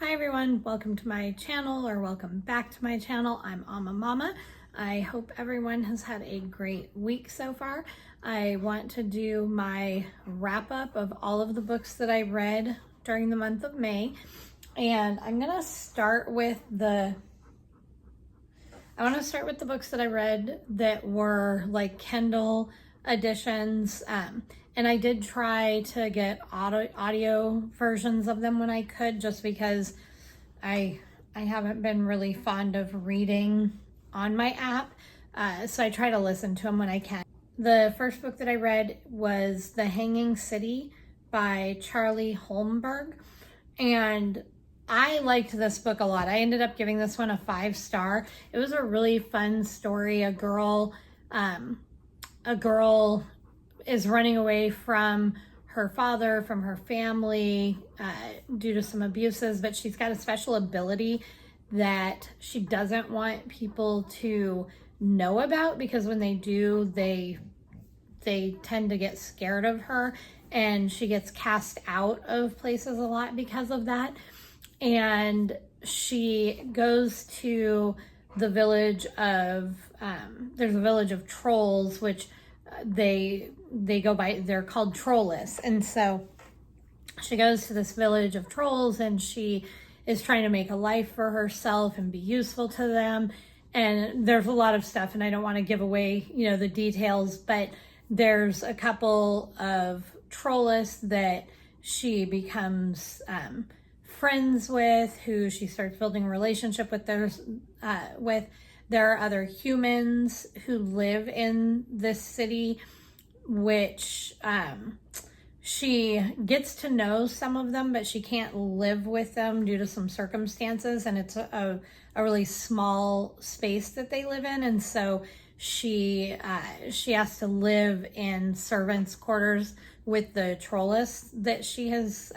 Hi everyone, welcome to my channel or welcome back to my channel. I'm Amma Mama. I hope everyone has had a great week so far. I want to do my wrap up of all of the books that I read during the month of May. And I'm gonna start with the books that I read that were like Kindle editions. And I did try to get audio versions of them when I could, just because I haven't been really fond of reading on my app. So I try to listen to them when I can. The first book that I read was The Hanging City by Charlie Holmberg. And I liked this book a lot. I ended up giving this one a 5-star. It was a really fun story. A girl is running away from her father, from her family, due to some abuses, but she's got a special ability that she doesn't want people to know about, because when they do, they tend to get scared of her, and she gets cast out of places a lot because of that. And she goes to the village of, there's a village of trolls, which they go by, they're called trollless. And so she goes to this village of trolls and she is trying to make a life for herself and be useful to them. And there's a lot of stuff, and I don't want to give away, the details, but there's a couple of trollless that she becomes friends with, who she starts building a relationship with. There are other humans who live in this city, which she gets to know some of them, but she can't live with them due to some circumstances. And it's a really small space that they live in. And so she has to live in servants' quarters with the trollless that she has,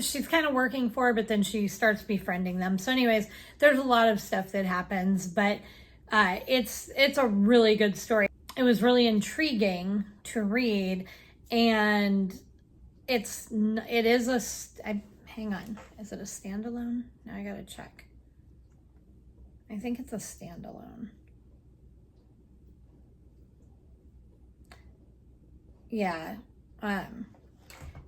she's kind of working for, but then she starts befriending them. So anyways, there's a lot of stuff that happens, but it's a really good story. It was really intriguing to read, and hang on, is it a standalone? Now I gotta check. I think it's a standalone. Yeah,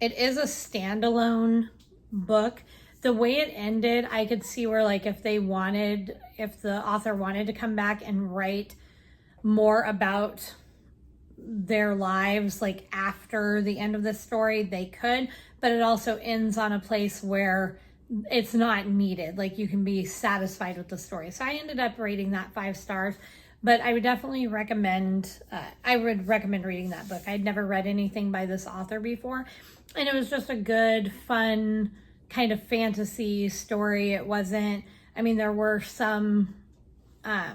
it is a standalone book. The way it ended, I could see where, like, if the author wanted to come back and write more about their lives, like after the end of the story, they could, but it also ends on a place where it's not needed. Like, you can be satisfied with the story. So I ended up rating that 5 stars. But I would definitely recommend, reading that book. I'd never read anything by this author before, and it was just a good, fun kind of fantasy story. It wasn't, there were some, not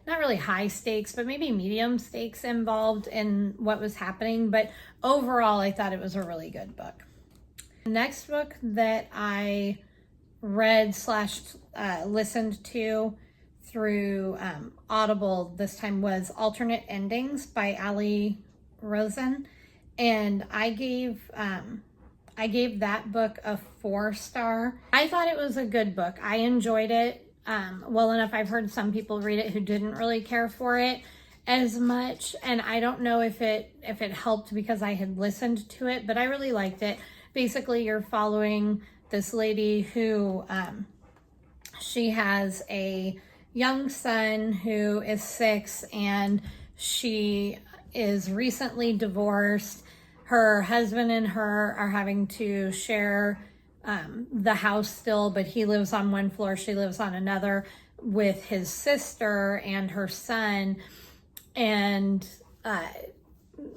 really high stakes, but maybe medium stakes involved in what was happening. But overall, I thought it was a really good book. The next book that I read / listened to through Audible this time was Alternate Endings by Ali Rosen, and I gave that book a 4-star. I thought it was a good book. I enjoyed it well enough. I've heard some people read it who didn't really care for it as much, and I don't know if it helped because I had listened to it, but I really liked it. Basically, you're following this lady who she has a young son who is 6, and she is recently divorced. Her husband and her are having to share the house still, but he lives on one floor, she lives on another, with his sister and her son. And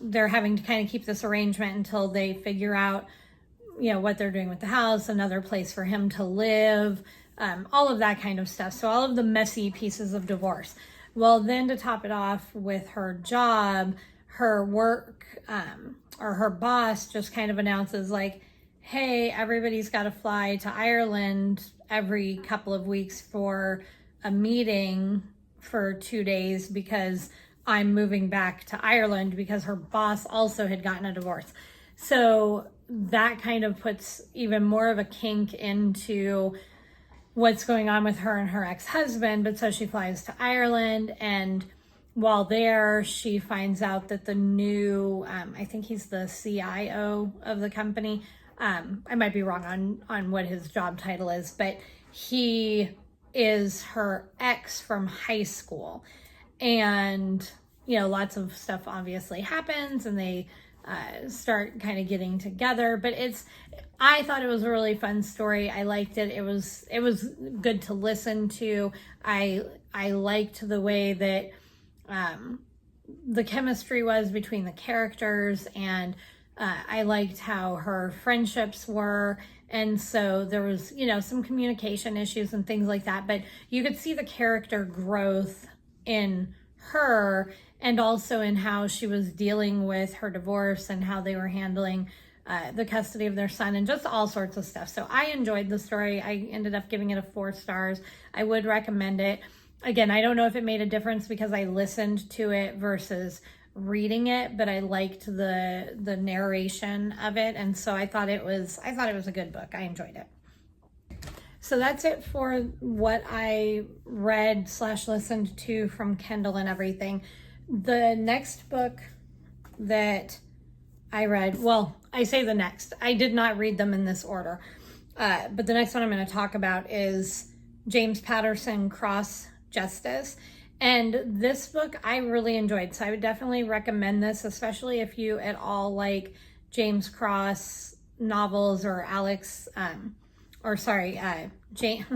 they're having to kind of keep this arrangement until they figure out, what they're doing with the house, another place for him to live, all of that kind of stuff. So all of the messy pieces of divorce. Well, then to top it off with her job, her work, or her boss just kind of announces, like, hey, everybody's got to fly to Ireland every couple of weeks for a meeting for 2 days, because I'm moving back to Ireland, because her boss also had gotten a divorce. So that kind of puts even more of a kink into what's going on with her and her ex-husband. But so she flies to Ireland, and while there, she finds out that the new, I think he's the CIO of the company. I might be wrong on what his job title is, but he is her ex from high school. And, you know, lots of stuff obviously happens, and they start kind of getting together. But I thought it was a really fun story. I liked it. It was good to listen to. I liked the way that the chemistry was between the characters, and I liked how her friendships were. And so there was, you know, some communication issues and things like that, but you could see the character growth in her, and also in how she was dealing with her divorce and how they were handling the custody of their son, and just all sorts of stuff. So I enjoyed the story. I ended up giving it a 4 stars. I would recommend it. Again, I don't know if it made a difference because I listened to it versus reading it, but I liked the narration of it, and so I thought it was a good book. I enjoyed it. So that's it for what I read / listened to from Kindle and everything. The next book that I read, well, I say the next, I did not read them in this order, but the next one I'm going to talk about is James Patterson, Cross Justice. And this book I really enjoyed, so I would definitely recommend this, especially if you at all like James Cross novels or James,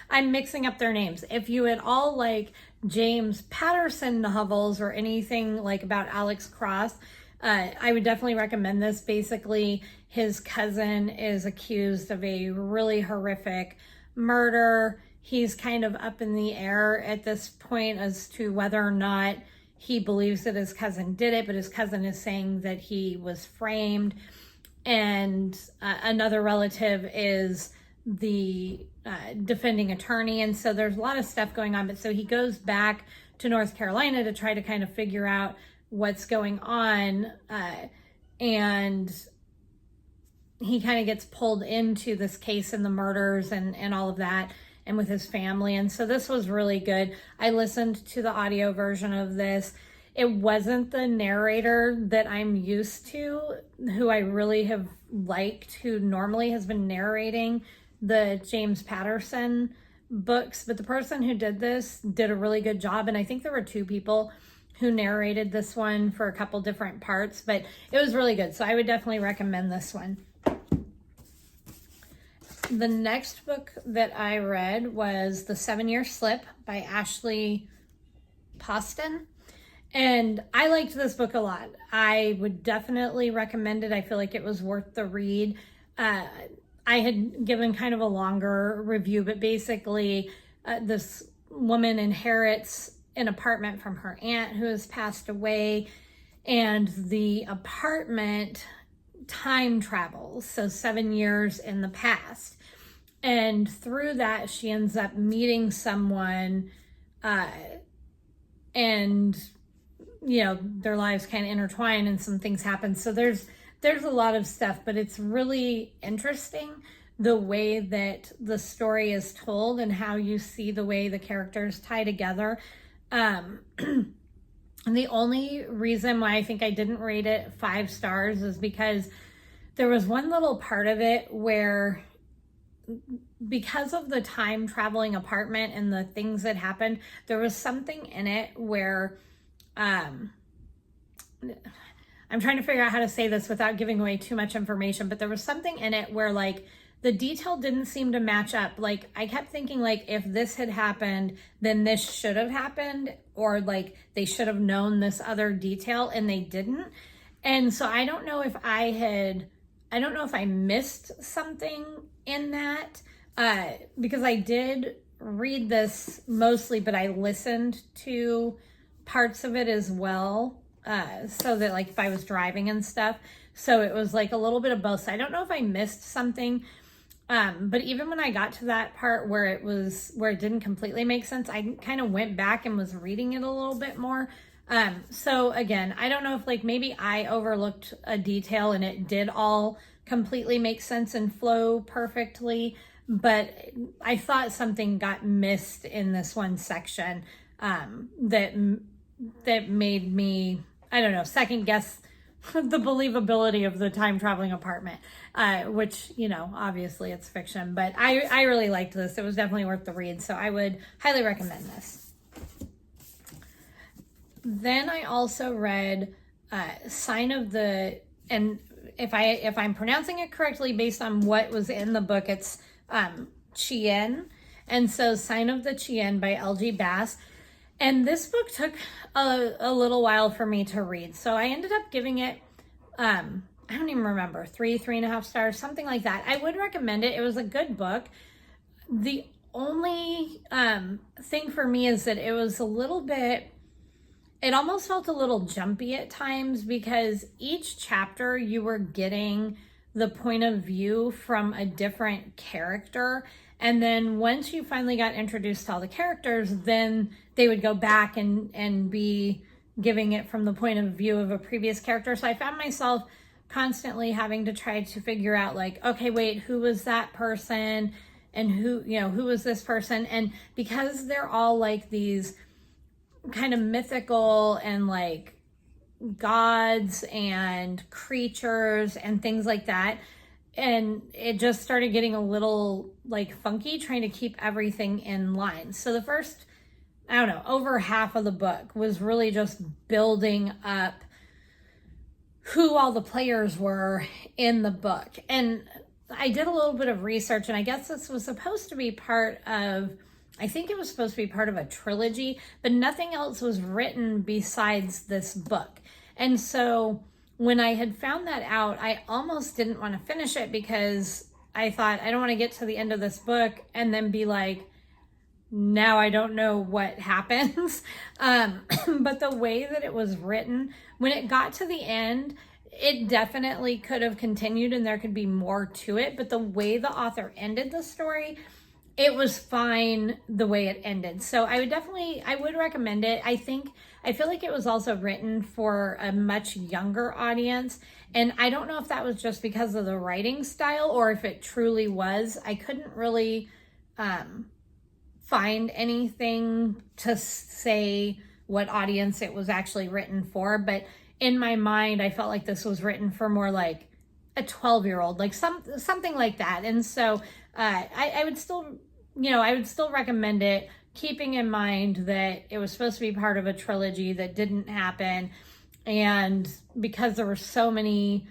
I'm mixing up their names. If you at all like James Patterson novels or anything like about Alex Cross, I would definitely recommend this. Basically, his cousin is accused of a really horrific murder. He's kind of up in the air at this point as to whether or not he believes that his cousin did it, but his cousin is saying that he was framed. And another relative is the defending attorney. And so there's a lot of stuff going on. But so he goes back to North Carolina to try to kind of figure out what's going on. And he kind of gets pulled into this case and the murders and all of that, and with his family. And so this was really good. I listened to the audio version of this. It wasn't the narrator that I'm used to, who I really have liked, who normally has been narrating the James Patterson books, but the person who did this did a really good job. And I think there were 2 people who narrated this one for a couple different parts, but it was really good. So I would definitely recommend this one. The next book that I read was The 7-Year Slip by Ashley Poston. And I liked this book a lot. I would definitely recommend it. I feel like it was worth the read. I had given kind of a longer review, but basically this woman inherits an apartment from her aunt who has passed away, and the apartment time travels, so 7 years in the past. And through that, she ends up meeting someone, and, you know, their lives kind of intertwine and some things happen. So there's a lot of stuff, but it's really interesting the way that the story is told and how you see the way the characters tie together. And the only reason why I think I didn't rate it 5 stars is because there was one little part of it where, because of the time traveling apartment and the things that happened, there was something in it where, I'm trying to figure out how to say this without giving away too much information, but there was something in it where, like, the detail didn't seem to match up. Like, I kept thinking, like, if this had happened, then this should have happened, or like they should have known this other detail, and they didn't. And so I don't know if I missed something in that, because I did read this mostly, but I listened to parts of it as well, so that, like, if I was driving and stuff, so it was like a little bit of both. So I don't know if I missed something, but even when I got to that part where it didn't completely make sense, I kind of went back and was reading it a little bit more. So again, I don't know if, like, maybe I overlooked a detail and it did all completely make sense and flow perfectly, but I thought something got missed in this one section that made me, I don't know, second guess the believability of the time traveling apartment, which, you know, obviously it's fiction, but I really liked this. It was definitely worth the read, so I would highly recommend this. Then I also read Sign of the, and if I'm pronouncing it correctly based on what was in the book, it's Chien. And so Sign of the Chien by L.G. Bass. And this book took a little while for me to read. So I ended up giving it, I don't even remember, 3.5 stars, something like that. I would recommend it. It was a good book. The only thing for me is that it was a little bit, it almost felt a little jumpy at times, because each chapter you were getting the point of view from a different character. And then once you finally got introduced to all the characters, then they would go back and be giving it from the point of view of a previous character. So I found myself constantly having to try to figure out, like, okay, wait, who was that person? And who was this person? And because they're all like these kind of mythical and like gods and creatures and things like that, and it just started getting a little like funky trying to keep everything in line. So the first, I don't know, over half of the book was really just building up who all the players were in the book. And I did a little bit of research, and I guess this was supposed to be part of, I think it was supposed to be part of a trilogy, but nothing else was written besides this book. And so when I had found that out, I almost didn't want to finish it, because I thought, I don't want to get to the end of this book and then be like, now I don't know what happens. But the way that it was written, when it got to the end, it definitely could have continued and there could be more to it. But the way the author ended the story, it was fine the way it ended. So I would recommend it. I feel like it was also written for a much younger audience. And I don't know if that was just because of the writing style or if it truly was. I couldn't really find anything to say what audience it was actually written for. But in my mind, I felt like this was written for more like a 12-year-old, like something like that. And so I would still recommend it, keeping in mind that it was supposed to be part of a trilogy that didn't happen. And because there were so many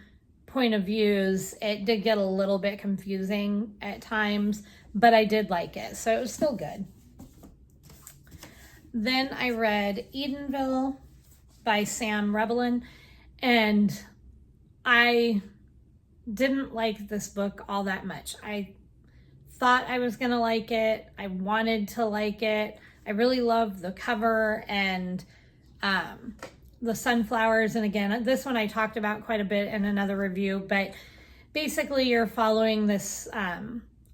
point of views, it did get a little bit confusing at times, but I did like it. So it was still good. Then I read Edenville by Sam Rebelin, and I didn't like this book all that much. I thought I was gonna like it. I wanted to like it. I really loved the cover and the sunflowers. And again, this one I talked about quite a bit in another review, but basically you're following this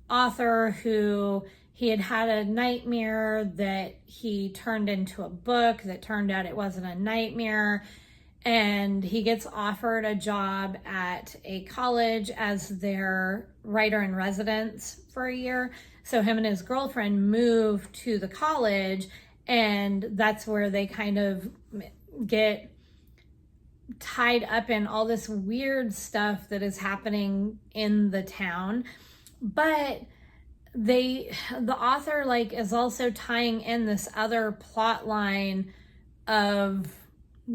author who he had a nightmare that he turned into a book that turned out it wasn't a nightmare. And he gets offered a job at a college as their writer in residence for a year. So him and his girlfriend move to the college, and that's where they kind of get tied up in all this weird stuff that is happening in the town. But the author like is also tying in this other plot line of,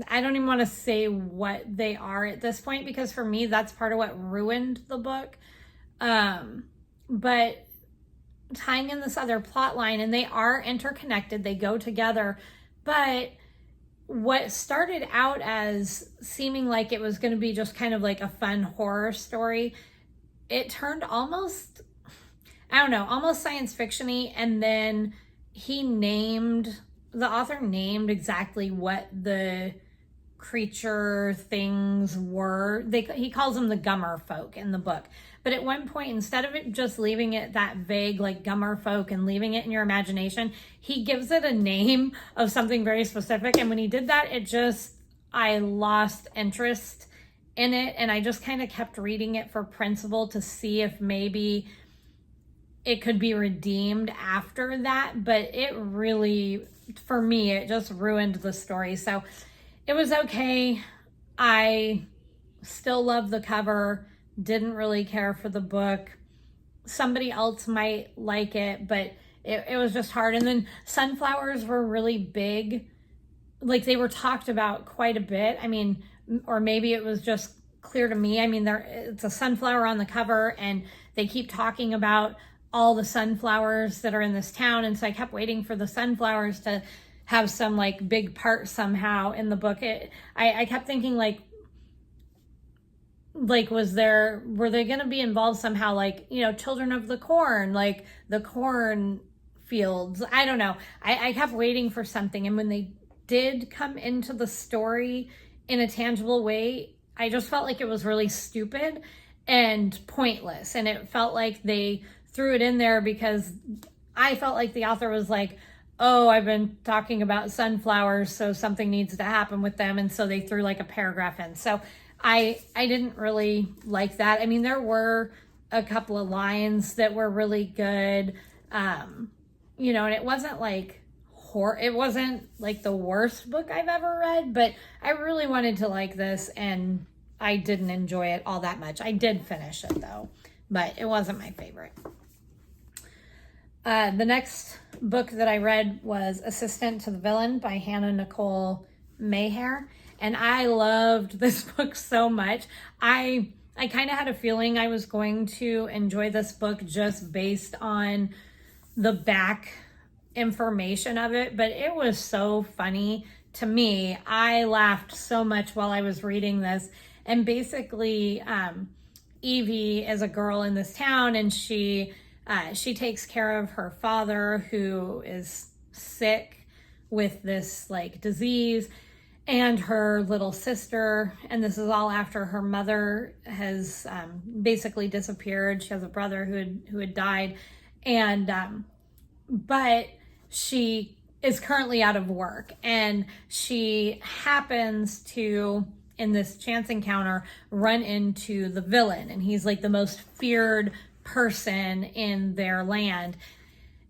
I don't even want to say what they are at this point, because for me, that's part of what ruined the book. But tying in this other plot line, and they are interconnected, they go together, but what started out as seeming like it was going to be just kind of like a fun horror story, it turned almost, I don't know, almost science fiction-y. And then the author named exactly what the creature things were. He calls them the Gummer folk in the book. But at one point, instead of it just leaving it that vague, like Gummer folk, and leaving it in your imagination, he gives it a name of something very specific. And when he did that, I lost interest in it, and I just kind of kept reading it for principle to see if maybe it could be redeemed after that. But it really, for me, it just ruined the story. So it was okay. I still love the cover, didn't really care for the book. Somebody else might like it, but it was just hard. And then sunflowers were really big. Like, they were talked about quite a bit. I mean, or maybe it was just clear to me. I mean, it's a sunflower on the cover, and they keep talking about all the sunflowers that are in this town. And so I kept waiting for the sunflowers to have some like big part somehow in the book. I kept thinking like were they going to be involved somehow, like, you know, Children of the Corn, like the corn fields? I don't know. I kept waiting for something. And when they did come into the story in a tangible way, I just felt like it was really stupid and pointless. And it felt like they threw it in there because I felt like the author was like, oh, I've been talking about sunflowers, so something needs to happen with them. And so they threw like a paragraph in. So I didn't really like that. I mean, there were a couple of lines that were really good. You know, and it wasn't like it wasn't like the worst book I've ever read, but I really wanted to like this, and I didn't enjoy it all that much. I did finish it though, but it wasn't my favorite. The next book that I read was Assistant to the Villain by Hannah Nicole Maher, and I loved this book so much. I kind of had a feeling I was going to enjoy this book just based on the back information of it, but it was so funny to me. I laughed so much while I was reading this. And basically, Evie is a girl in this town, and she takes care of her father, who is sick with this like disease, and her little sister. And this is all after her mother has basically disappeared. She has a brother who had died, and but she is currently out of work, and she happens to, in this chance encounter, run into the villain, and he's like the most feared person in their land,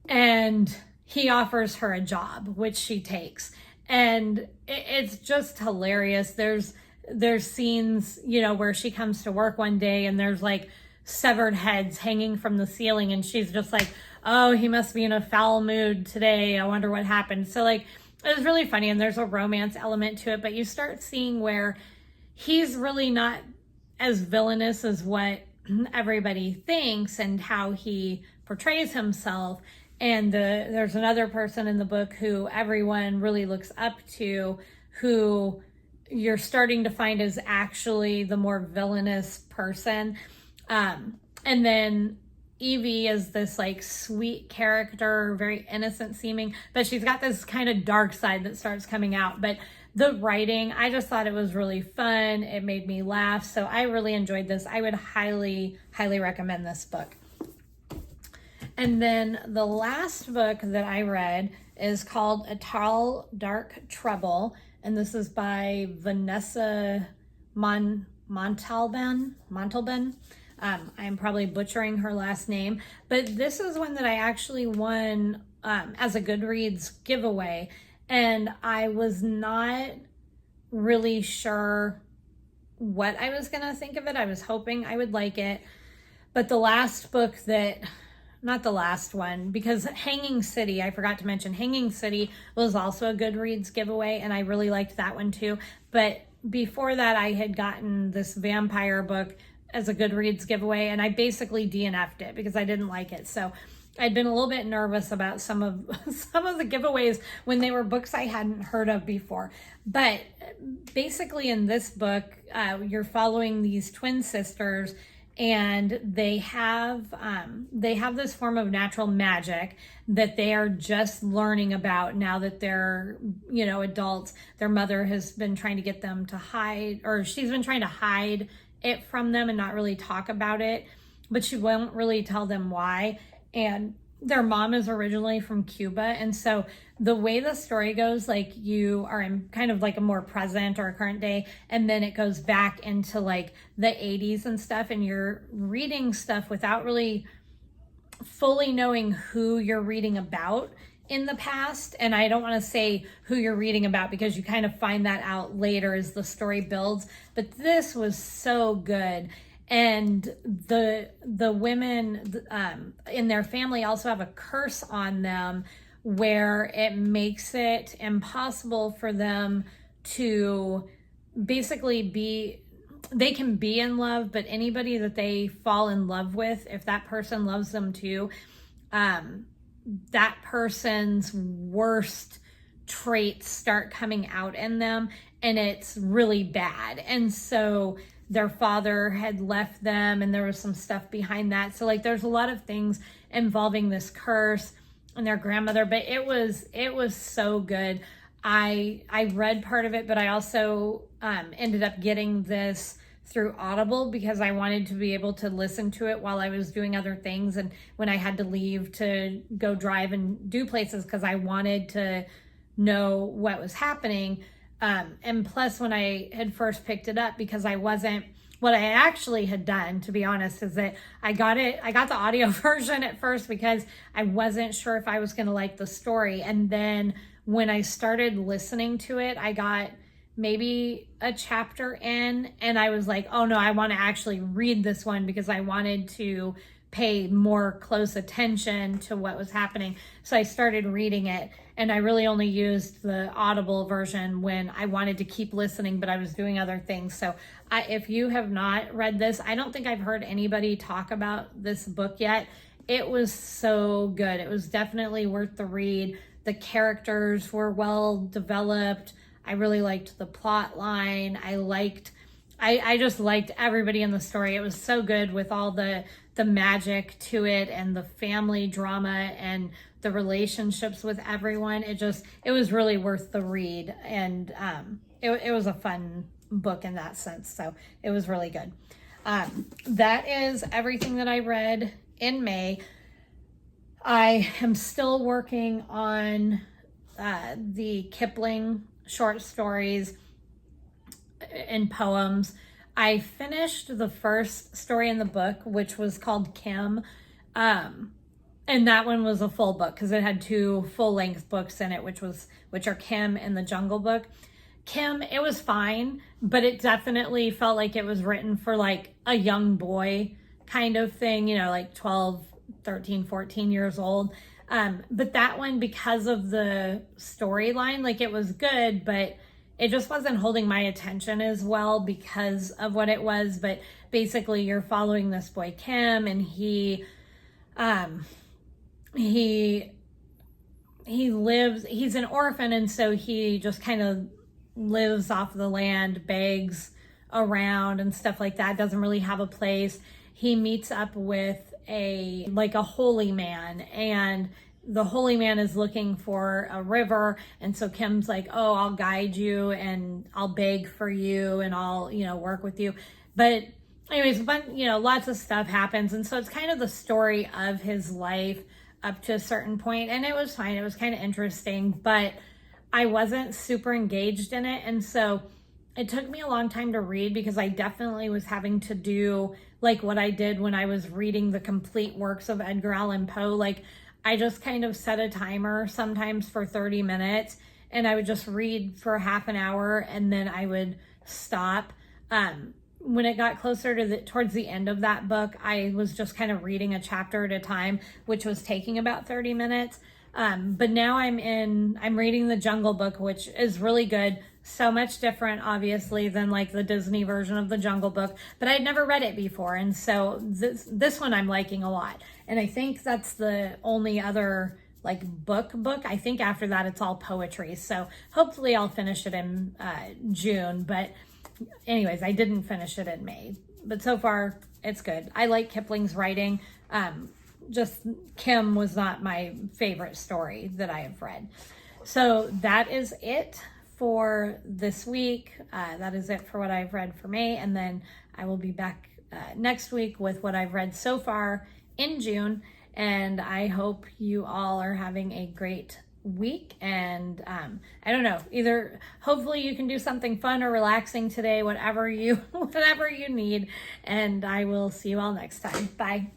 and he offers her a job, which she takes. And it's just hilarious. There's scenes, you know, where she comes to work one day and there's like severed heads hanging from the ceiling, and she's just like, oh, he must be in a foul mood today. I wonder what happened. So like, it was really funny, and there's a romance element to it, but you start seeing where he's really not as villainous as what everybody thinks and how he portrays himself. And there's another person in the book who everyone really looks up to, who you're starting to find is actually the more villainous person. And then Evie is this like sweet character, very innocent seeming, but she's got this kind of dark side that starts coming out. But the writing, I just thought it was really fun. It made me laugh. So I really enjoyed this. I would highly, highly recommend this book. And then the last book that I read is called A Tall, Dark Trouble. And this is by Vanessa Montalban. I'm probably butchering her last name, but this is one that I actually won as a Goodreads giveaway. And I was not really sure what I was going to think of it. I was hoping I would like it. But the last book not the last one, because Hanging City, I forgot to mention, Hanging City was also a Goodreads giveaway, and I really liked that one too. But before that, I had gotten this vampire book as a Goodreads giveaway, and I basically DNF'd it because I didn't like it. So I'd been a little bit nervous about some of the giveaways when they were books I hadn't heard of before. But basically in this book, you're following these twin sisters, and they have this form of natural magic that they are just learning about now that they're, you know, adults. Their mother has been trying to get them to hide, or she's been trying to hide it from them and not really talk about it, but she won't really tell them why. And their mom is originally from Cuba. And so the way the story goes, like you are in kind of like a more present or a current day, and then it goes back into like the 80s and stuff, and you're reading stuff without really fully knowing who you're reading about in the past. And I don't want to say who you're reading about because you kind of find that out later as the story builds. But this was so good. And the women in their family also have a curse on them where it makes it impossible for them to basically be, they can be in love, but anybody that they fall in love with, if that person loves them too, that person's worst traits start coming out in them, and it's really bad. And so their father had left them, and there was some stuff behind that. So like there's a lot of things involving this curse and their grandmother, but it was so good. I read part of it, but I also ended up getting this through Audible because I wanted to be able to listen to it while I was doing other things, and when I had to leave to go drive and do places, because I wanted to know what was happening. And plus, when I had first picked it up, because I wasn't, what I actually had done, to be honest, is that I got the audio version at first because I wasn't sure if I was going to like the story. And then when I started listening to it, I got maybe a chapter in, and I was like, oh no, I want to actually read this one because I wanted to pay more close attention to what was happening. So I started reading it, and I really only used the Audible version when I wanted to keep listening, but I was doing other things. So if you have not read this, I don't think I've heard anybody talk about this book yet. It was so good. It was definitely worth the read. The characters were well developed. I really liked the plot line. I just liked everybody in the story. It was so good with all the magic to it and the family drama and the relationships with everyone. It was really worth the read. And it was a fun book in that sense. So it was really good. That is everything that I read in May. I am still working on the Kipling short stories and poems. I finished the first story in the book, which was called Kim. And that one was a full book because it had 2 full-length books in it, which are Kim and the Jungle Book. Kim, it was fine, but it definitely felt like it was written for like a young boy kind of thing, like 12, 13, 14 years old. But that one, because of the storyline, like it was good, but it just wasn't holding my attention as well because of what it was. But basically you're following this boy, Kim, and he's an orphan. And so he just kind of lives off the land, begs around and stuff like that. Doesn't really have a place. He meets up with a holy man, and the holy man is looking for a river. And so Kim's like, oh, I'll guide you and I'll beg for you and I'll, work with you. But anyways, lots of stuff happens. And so it's kind of the story of his life up to a certain point. And it was fine. It was kind of interesting, but I wasn't super engaged in it. And so it took me a long time to read because I definitely was having to do like what I did when I was reading the complete works of Edgar Allan Poe. Like I just kind of set a timer sometimes for 30 minutes and I would just read for half an hour and then I would stop. When it got closer to towards the end of that book, I was just kind of reading a chapter at a time, which was taking about 30 minutes. But now I'm reading the Jungle Book, which is really good. So much different, obviously, than like the Disney version of the Jungle Book, but I'd never read it before. And so this one I'm liking a lot. And I think that's the only other like book. I think after that, it's all poetry. So hopefully I'll finish it in June. But anyways, I didn't finish it in May, but so far it's good. I like Kipling's writing. Just Kim was not my favorite story that I have read. So that is it for this week. That is it for what I've read for May. And then I will be back next week with what I've read so far in June. And I hope you all are having a great week. And I don't know, either hopefully you can do something fun or relaxing today, whatever you need. And I will see you all next time. Bye.